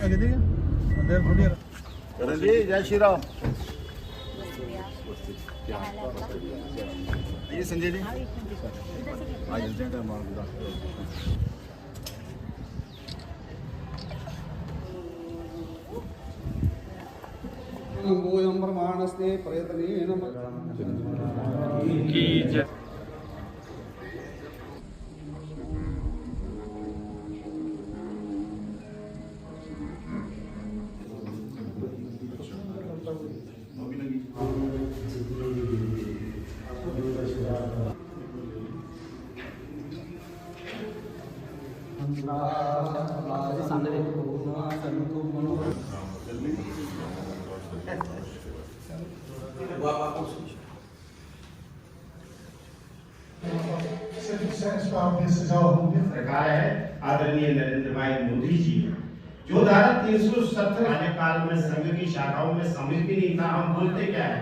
करण जी जय श्री राम। ये संजय जी आज चलते हैं मालगुदा। गोयम प्रमाणस्ते प्रयत्नेन की जय। सरकार है आदरणीय नरेंद्र भाई मोदी जी, जो धारा 370 आने काल में संघ की शाखाओं में सम्मिलित भी नहीं था। हम बोलते क्या है,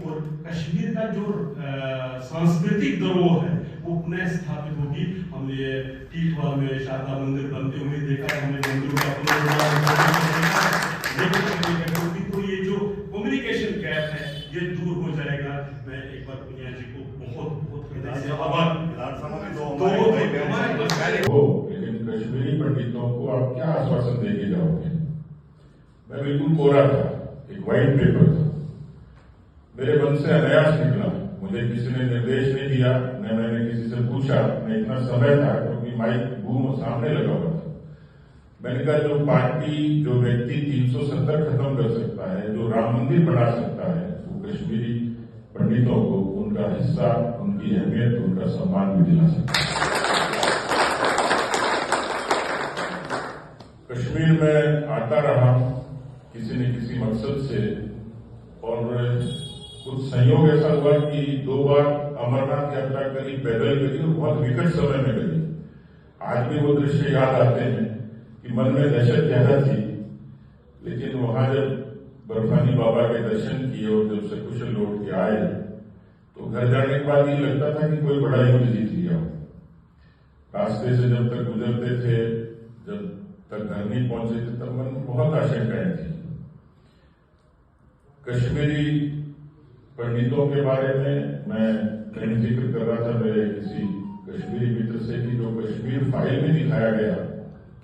और कश्मीर का जो सांस्कृतिक धरोहर है वो पुनः स्थापित होगी। हम ये टीटवाल में शारदा मंदिर बनते हुए देखा, हमने मंदिरों का तो ये जो कम्युनिकेशन गैप है ये दूर हो जाएगा। मैं एक बार पुनिया जी को बहुत बहुत हृदय से आभार। लेकिन कश्मीरी पंडितों को आप क्या आश्वासन देके जाओगे? मैं बिल्कुल कोरा था, एक व्हाइट पेपर था, मेरे मन से अनायास निकला। मुझे किसी ने निर्देश नहीं दिया, न मैंने किसी से पूछा, न इतना समय था क्योंकि माइक बूम सामने लगा हुआ था। मैंने कहा जो पार्टी, जो व्यक्ति 370 खत्म कर सकता है, जो राम मंदिर बना सकता है, वो कश्मीरी पंडितों को उनका हिस्सा, उनकी अहमियत, उनका सम्मान भी दिला सकता है। कश्मीर में आता रहा किसी न किसी मकसद से, और कुछ संयोग ऐसा हुआ कि 2 बार अमरनाथ यात्रा करी, पैदल करी, और बहुत विकट समय में करी। आज भी वो दृश्य याद आते हैं कि मन में दहशत ज्यादा थी, लेकिन वहां जब बर्फानी बाबा के दर्शन किए और जब सकुशल लौट के आए तो घर जाने के बाद ये लगता था कि कोई बड़ा युद्ध जीत लिया हो। रास्ते से जब तक गुजरते थे, जब तक घर नहीं पहुंचे थे, तब मन में बहुत आशंकाएं थी। कश्मीरी पंडितों के बारे में मैं कहीं जिक्र कर रहा था मेरे किसी कश्मीरी मित्र से कि जो कश्मीर फाइल में दिखाया गया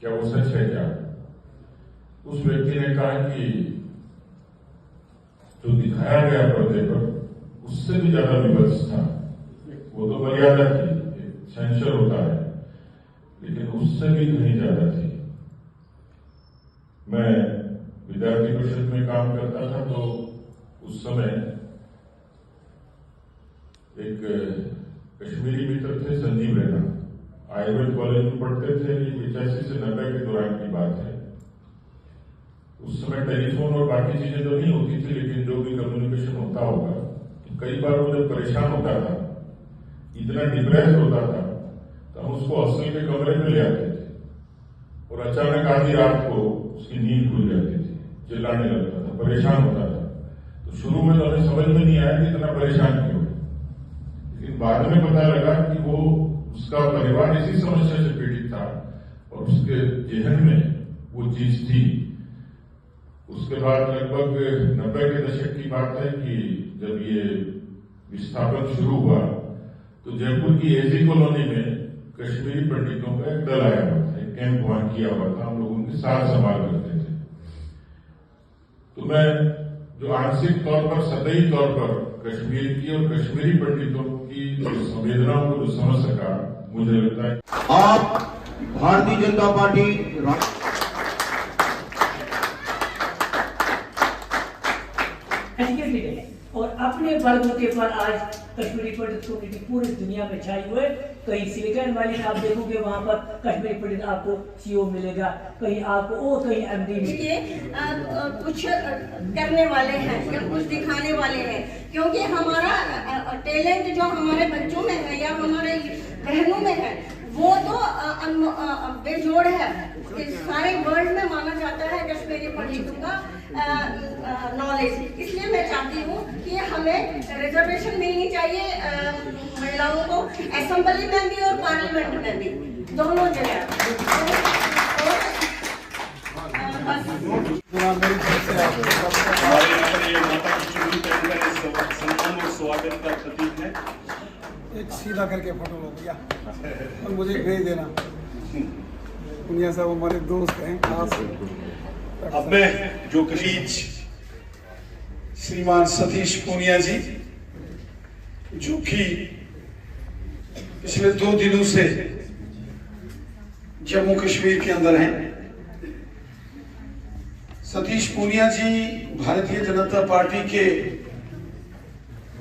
क्या वो सच है क्या? उस व्यक्ति ने कहा कि जो दिखाया गया पर्दे पर उससे भी ज्यादा विभत्स था। वो तो मर्यादा थी, सेंसर होता है, लेकिन उससे भी कहीं ज्यादा थी। मैं विद्यार्थी परिषद में काम करता था तो उस समय एक कश्मीरी मित्र थे, संजीव रैना, आयुर्वेद कॉलेज में पढ़ते थे। 85 से 90 के दौरान की बात है। उस समय टेलीफोन और बाकी चीजें तो नहीं होती थी, लेकिन जो भी कम्युनिकेशन होता होगा, तो कई बार वो जब परेशान होता था, इतना डिप्रेस होता था, तो हम उसको हॉस्टल के कमरे में ले आते थे और अचानक आधी रात को उसकी नींद खुल जाती थी, चिल्लाने लगता था, परेशान होता था। तो शुरू में तो हमें समझ में नहीं आया कि इतना परेशान क्यों, लेकिन बाद में पता लगा कि वो उसका परिवार इसी समस्या से पीड़ित था और उसके जेहन में वो चीज थी। उसके बाद लगभग 90 के दशक की बात है कि जब ये विस्थापन शुरू हुआ तो जयपुर की एजी कॉलोनी में कश्मीरी पंडितों का एक दल आया हुआ था, एक कैंप वहां किया हुआ था। हम लोग उनकी सार संभाल करते थे। तो मैं जो आंशिक तौर पर, सतही तौर पर कश्मीर की और कश्मीरी पंडितों की संवेदनाओं को जो समझ सका, मुझे लगता है आप भारतीय जनता पार्टी और अपने बलबूते पर आज कश्मीरी पंडित कम्युनिटी पूरी दुनिया में छाई हुए। कहीं सिलिकॉन वैली में आप देखोगे वहाँ पर कश्मीरी पंडित आपको सीईओ मिलेगा, कहीं आपको वो, कहीं एमडी मिलेगा। कुछ करने वाले हैं या कुछ दिखाने वाले हैं, क्योंकि हमारा टैलेंट जो हमारे बच्चों में है या हमारे बहनों में है वो तो बेजोड़ है। सारे वर्ल्ड में माना जाता है कश्मीरी पंडितों का नॉलेज। इसलिए मैं चाहती हूँ कि हमें रिजर्वेशन मिलनी चाहिए महिलाओं को, असेंबली में भी और पार्लियामेंट में भी, दोनों जगह। मेरी तरफ से आपको हमारे यहाँ पर ये माता की चूड़ी पहनकर इस सम्मान और स्वागत का प्रतीक है। एक सीधा करके फोटो लो भैया और मुझे भेज देना। पुनिया साहब हमारे दोस्त हैं खास। अब मैं जो करीज श्रीमान सतीश पूनिया जी, जो कि पिछले 2 दिनों से जम्मू कश्मीर के अंदर हैं। सतीश पूनिया जी भारतीय जनता पार्टी के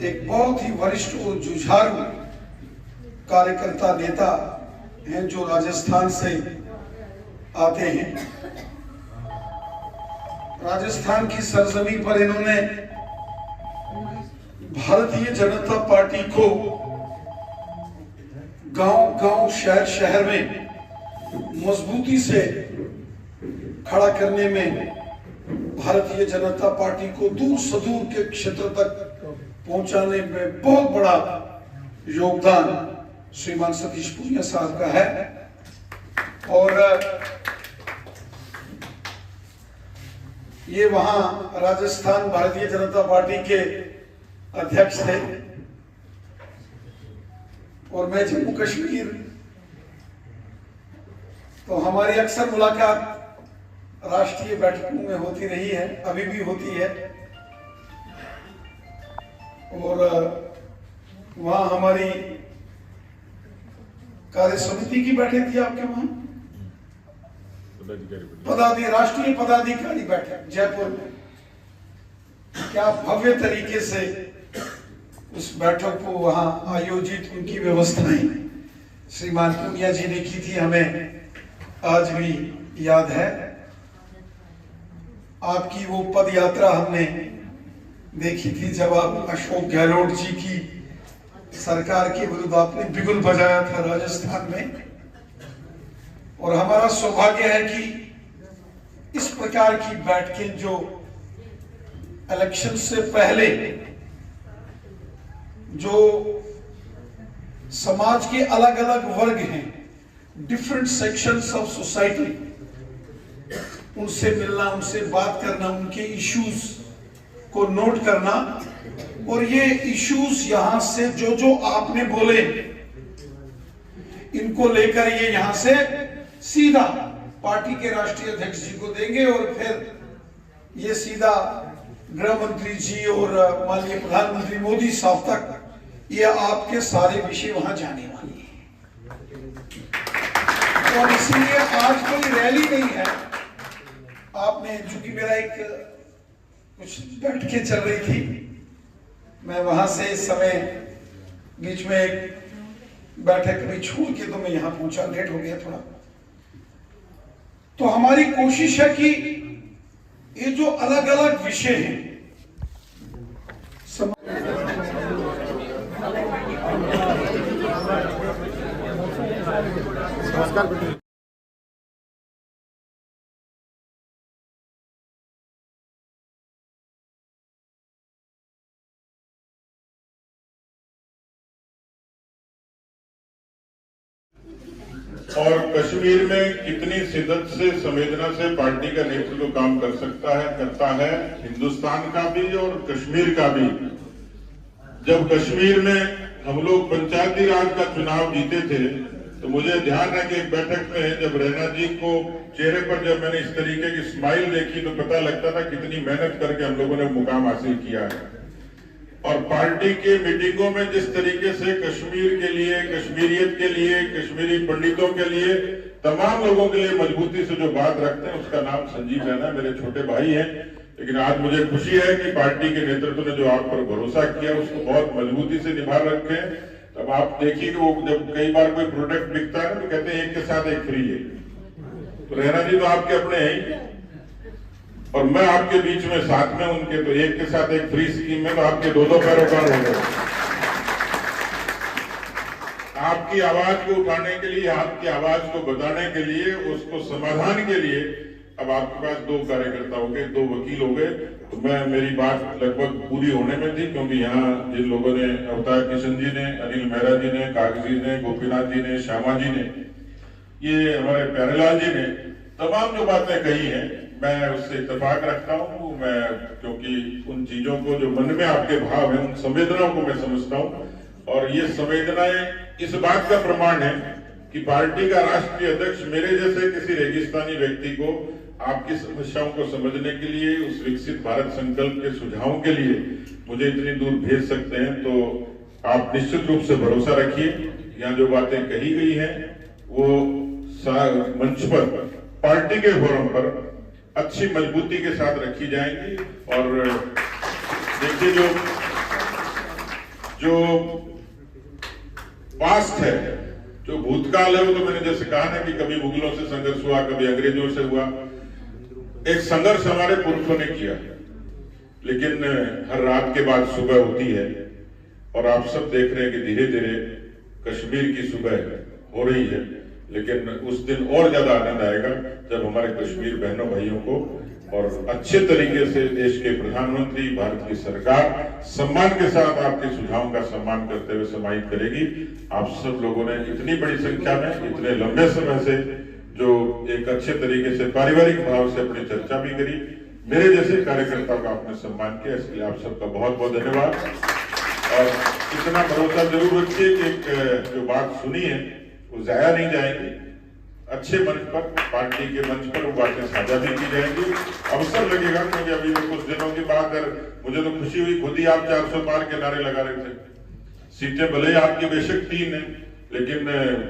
एक बहुत ही वरिष्ठ और जुझारू कार्यकर्ता नेता हैं, जो राजस्थान से आते हैं। राजस्थान की सरजमी पर इन्होंने भारतीय जनता पार्टी को गांव-गांव, शहर-शहर में मजबूती से खड़ा करने में, भारतीय जनता पार्टी को दूर सुदूर के क्षेत्र तक पहुंचाने में बहुत बड़ा योगदान श्रीमान सतीश पूनिया साहब का है। और ये वहां राजस्थान भारतीय जनता पार्टी के अध्यक्ष थे और मैं जम्मू कश्मीर, तो हमारी अक्सर मुलाकात राष्ट्रीय बैठकों में होती रही है, अभी भी होती है। और वहां हमारी कार्य समिति की बैठक थी आपके वहां, राष्ट्रीय पदाधिकारी बैठक जयपुर में। क्या भव्य तरीके से उस बैठक को वहां आयोजित उनकी व्यवस्थाएं श्रीमान पूनिया जी ने की थी, हमें आज भी याद है। आपकी वो पद यात्रा हमने देखी थी जब आप अशोक गहलोत जी की सरकार के विरुद्ध आपने बिगुल बजाया था राजस्थान में। और हमारा सौभाग्य है कि इस प्रकार की बैठकें जो इलेक्शन से पहले जो समाज के अलग अलग वर्ग हैं, डिफरेंट सेक्शंस ऑफ सोसाइटी, उनसे मिलना, उनसे बात करना, उनके इश्यूज को नोट करना, और ये इश्यूज यहां से जो आपने बोले इनको लेकर ये यहां से सीधा पार्टी के राष्ट्रीय अध्यक्ष जी को देंगे और फिर ये सीधा गृह मंत्री जी और माननीय प्रधानमंत्री मोदी साहब तक ये आपके सारे विषय वहां जाने वाले हैं। और इसलिए आज कोई रैली नहीं है। आपने, चूंकि मेरा एक कुछ बैठकें चल रही थी, मैं वहां से इस समय बीच में एक बैठक कभी छोड़ के तो मैं यहां पहुंचा, लेट हो गया थोड़ा। तो हमारी कोशिश है कि ये जो अलग अलग विषय हैं, और कश्मीर में कितनी शिद्दत से, संवेदना से पार्टी का नेतृत्व काम कर सकता है, करता है, हिंदुस्तान का भी और कश्मीर का भी। जब कश्मीर में हम लोग पंचायती राज का चुनाव जीते थे तो मुझे ध्यान है कि एक बैठक में जब रैना जी को चेहरे पर जब मैंने इस तरीके की स्माइल देखी तो पता लगता था कितनी मेहनत करके हम लोगों ने मुकाम हासिल किया है। और पार्टी के मीटिंगों में जिस तरीके से कश्मीर के लिए, कश्मीरियत के लिए, कश्मीरी पंडितों के लिए, तमाम लोगों के लिए मजबूती से जो बात रखते हैं, उसका नाम संजीव रैना, मेरे छोटे भाई हैं। लेकिन आज मुझे खुशी है कि पार्टी के नेतृत्व ने जो आप पर भरोसा किया उसको बहुत मजबूती से निभा रखे हैं। तब आप देखिए कि वो जब कई बार कोई प्रोडक्ट बिकता है ना तो कहते हैं एक के साथ एक फ्री है। तो रैना जी तो आपके अपने हैं और मैं आपके बीच में साथ में उनके, तो एक के साथ एक फ्री स्कीम में तो आपके दो पैरोकार हो गए। आपकी आवाज को उठाने के लिए, आपकी आवाज को बताने के लिए, उसको समाधान के लिए अब आपके पास 2 कार्यकर्ता हो गए, 2 वकील हो गए। तो मेरी बात लगभग पूरी होने में थी, क्योंकि यहाँ जिन लोगों ने, अवतार किशन जी ने, अनिल मेहरा जी ने, कागजी ने, गोपीनाथ जी ने, श्यामा जी ने, ये हमारे प्यारेलाल जी ने, तमाम जो बातें कही हैं मैं उससे इत्तेफाक रखता हूँ। मैं क्योंकि उन चीजों को जो मन में आपके भाव है, उन संवेदनाओं को मैं समझता हूँ, और ये संवेदनाएं इस बात का प्रमाण है कि पार्टी का राष्ट्रीय अध्यक्ष मेरे जैसे किसी रेगिस्तानी व्यक्ति को आपकी समस्याओं को समझने के लिए, उस विकसित भारत संकल्प के सुझावों के लिए मुझे इतनी दूर भेज सकते हैं। तो आप निश्चित रूप से भरोसा रखिए, यहाँ जो बातें कही गई हैं वो मंच पर, पार्टी के फोरम पर अच्छी मजबूती के साथ रखी जाएंगी। और देखिए, जो पास्ट है, जो भूतकाल है, वो तो मैंने जैसे कहा ना कि कभी मुगलों से संघर्ष हुआ, कभी अंग्रेजों से हुआ। एक संघर्ष हमारे पुरखों ने किया, लेकिन हर रात के बाद सुबह होती है, और आप सब देख रहे हैं कि धीरे धीरे कश्मीर की सुबह हो रही है। लेकिन उस दिन और ज्यादा आनंद आएगा जब हमारे कश्मीर बहनों भाइयों को और अच्छे तरीके से देश के प्रधानमंत्री, भारत की सरकार सम्मान के साथ आपके सुझावों का सम्मान करते हुए समाहित करेगी। आप सब लोगों ने इतनी बड़ी संख्या में, इतने लंबे समय से जो एक अच्छे तरीके से पारिवारिक भाव से अपनी चर्चा भी करी, मेरे जैसे कार्यकर्ताओं का आपने सम्मान किया, इसके लिए आप सबका बहुत बहुत धन्यवाद। और इतना भरोसा जरूर रखिए कि जो बात सुनी है वो जाया नहीं जाएगी। अच्छे मंच पर, पार्टी के मंच पर वो बातें साझा भी की जाएंगी। अवसर लगेगा, क्योंकि अभी कुछ दिनों के बाद मुझे तो खुशी हुई, खुद ही आप 400 पार के नारे लगा रहे थे। सीटें भले ही आपकी बेशक 3 है, लेकिन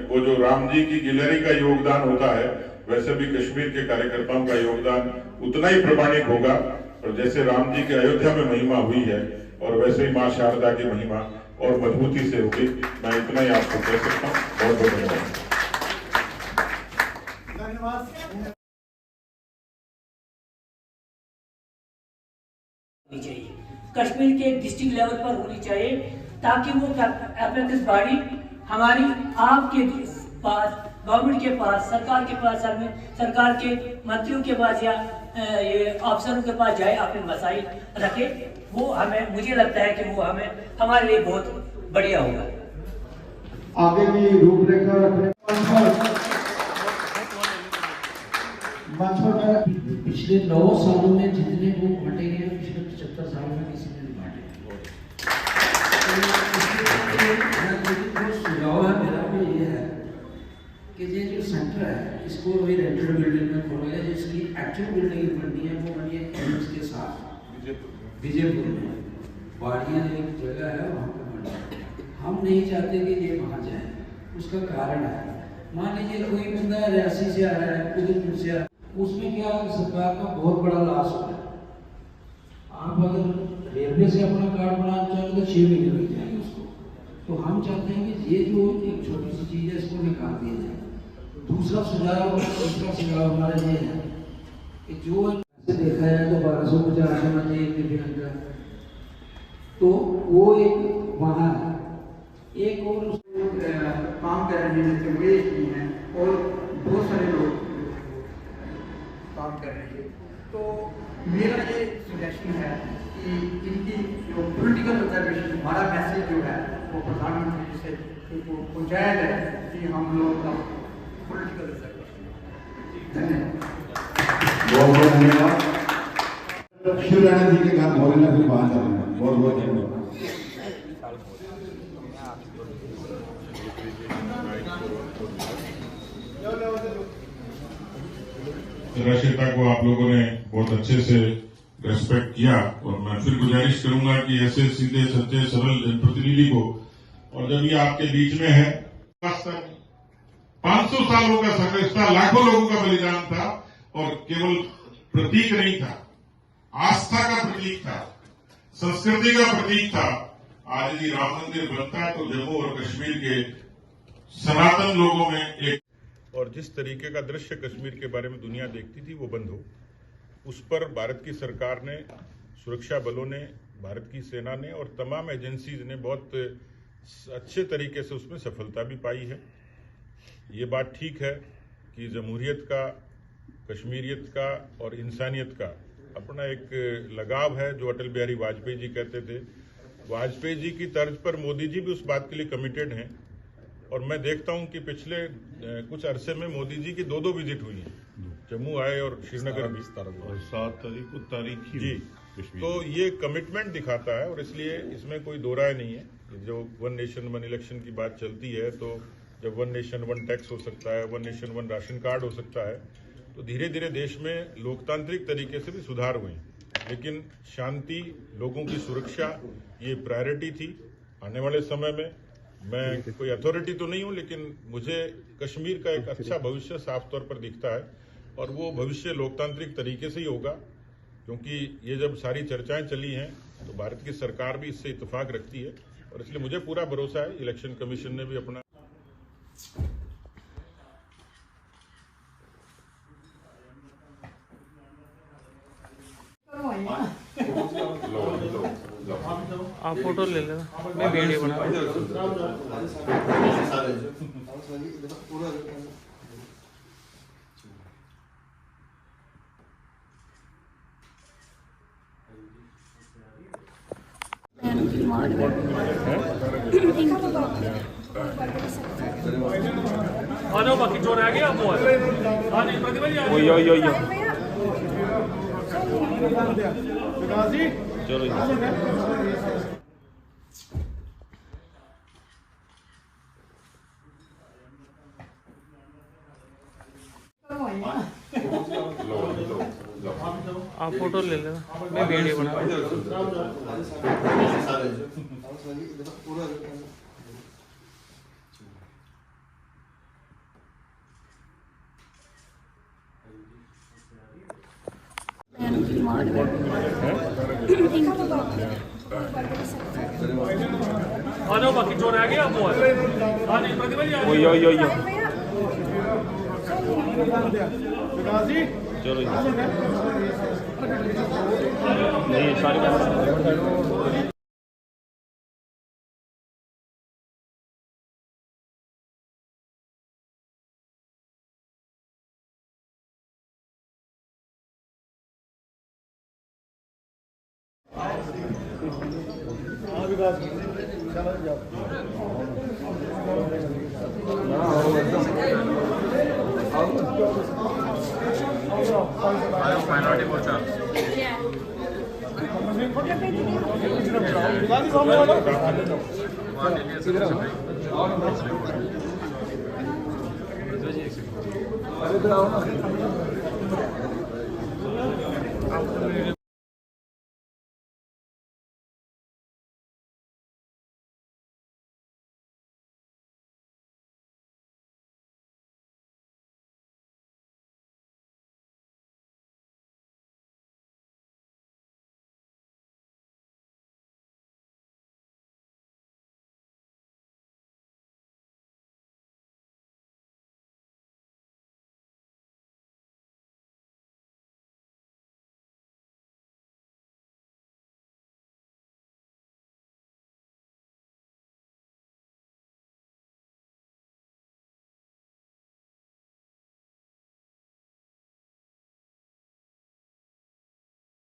वो जो राम जी की गिलहरी का योगदान होता है, वैसे भी कश्मीर के कार्यकर्ताओं का योगदान उतना ही प्रमाणिक होगा। और जैसे राम जी की अयोध्या में महिमा हुई है, और वैसे ही माँ शारदा की महिमा और मजबूती से होगी। मैं इतना ही आपको कह सकता हूँ। बहुत बहुत धन्यवाद। चाहिए कश्मीर के डिस्ट्रिक्ट लेवल पर होनी चाहिए, ताकि वो अपेक्स बॉडी हमारी आपके पास, गवर्नमेंट के पास, सरकार के पास, सरकार के मंत्रियों के पास या ये अफसरों के पास जाए, अपने मसाइल रखे। वो हमें, मुझे लगता है कि वो हमारे लिए बहुत बढ़िया होगा। आगे की रूपरेखा पिछले 9 सालों में जितने वो बांटे गए, पिछले 75 सालों में किसी ने नहीं बांटे। तो सुझाव है मेरा भी ये है कि ये जो सेंटर है, इसको वही रेंटेड बिल्डिंग में खोला गया, जिसकी एक्चुअल बिल्डिंग बननी है वो बनी है एम्स के साथ विजयपुर में। बाड़ियाँ एक जगह है, वहाँ पर बनी है। हम नहीं चाहते कि ये वहाँ जाए। उसका कारण है, मान लीजिए कोई बंदा रियासी से आ रहा है, उधमपुर से आ रहा है, उसमें क्या सरकार का बहुत बड़ा लॉस होता है। आप अगर रेलवे से अपना कार्ड बनाना चाहें तो 6 महीने लग जाएंगे उसको। तो हम चाहते हैं कि ये जो एक छोटी सी चीज़ है, इसको निकाल दिया जाए। दूसरा सुझाव हमारा ये है कि जो देखा जाए तो 1250 होना चाहिए दिव्यांग का, तो वो एक वहाँ एक और काम कर रहे हैं, जैसे वेश भी हैं और बहुत सारे लोग काम कर रहे हैं। तो मेरा ये सजेशन है कि इनकी जो पॉलिटिकल रिजर्वेशन, हमारा मैसेज जो है वो प्रधानमंत्री जी से पहुँचाया जाए कि हम लोग का पॉलिटिकल रिजर्वेशन। धन्यवाद। बहुत बहुत धन्यवाद। शिव राणा जी के काम हो रहे हैं, फिर बात कर रहे हैं। बहुत बहुत धन्यवाद। राष्ट्रीयता को आप लोगों ने बहुत अच्छे से रेस्पेक्ट किया, और मैं फिर गुजारिश करूंगा कि ऐसे सीधे सच्चे सरल जनप्रतिनिधि को, और जब ये आपके बीच में है, 500 सालों का संघर्ष था, लाखों लोगों का बलिदान था, और केवल प्रतीक नहीं था, आस्था का प्रतीक था, संस्कृति का प्रतीक था। आज यदि राम मंदिर बनता है तो जम्मू और कश्मीर के सनातन लोगों में एक, और जिस तरीके का दृश्य कश्मीर के बारे में दुनिया देखती थी वो बंद हो, उस पर भारत की सरकार ने, सुरक्षा बलों ने, भारत की सेना ने और तमाम एजेंसीज ने बहुत अच्छे तरीके से उसमें सफलता भी पाई है। ये बात ठीक है कि जमहूरियत का, कश्मीरियत का और इंसानियत का अपना एक लगाव है, जो अटल बिहारी वाजपेयी जी कहते थे। वाजपेयी जी की तर्ज पर मोदी जी भी उस बात के लिए कमिटेड हैं, और मैं देखता हूं कि पिछले कुछ अरसे में मोदी जी की 2-2 विजिट हुई हैं, जम्मू आए और श्रीनगर भी, और 7 तारीख को तारीखी जी। तो ये कमिटमेंट दिखाता है और इसलिए इसमें कोई दो राय नहीं है। जो 1 नेशन 1 इलेक्शन की बात चलती है, तो जब 1 नेशन 1 टैक्स हो सकता है, 1 नेशन 1 राशन कार्ड हो सकता है, तो धीरे धीरे देश में लोकतांत्रिक तरीके से भी सुधार हुए। लेकिन शांति, लोगों की सुरक्षा, ये प्रायोरिटी थी। आने वाले समय में मैं कोई अथॉरिटी तो नहीं हूं, लेकिन मुझे कश्मीर का एक अच्छा भविष्य साफ तौर पर दिखता है और वो भविष्य लोकतांत्रिक तरीके से ही होगा, क्योंकि ये जब सारी चर्चाएं चली हैं तो भारत की सरकार भी इससे इत्तेफाक रखती है और इसलिए मुझे पूरा भरोसा है। इलेक्शन कमीशन ने भी अपना आप फोटो ले लेना, मैं वीडियो बना आ जाओ, बाकी जो रह गया वो है। हाँ नहीं प्रतिभा जी, चलो आप फोटो ले लेना, मैं वीडियो बना आ जाओ, बाकी जो रह गया वो है। हाँ नहीं प्रतिभा जी, चलो नहीं सारी